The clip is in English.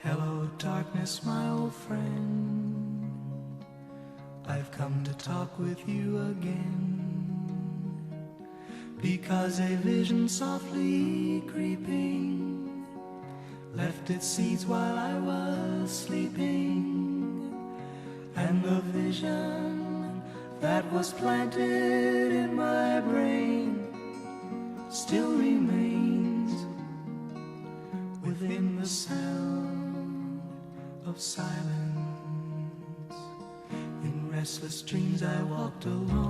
Hello, darkness, my old friend. I've come to talk with you again, because a vision softly creeping left its seeds while I was sleeping, and the vision that was planted in my brain still remains within the sound of silence. In restless dreams I walked alone.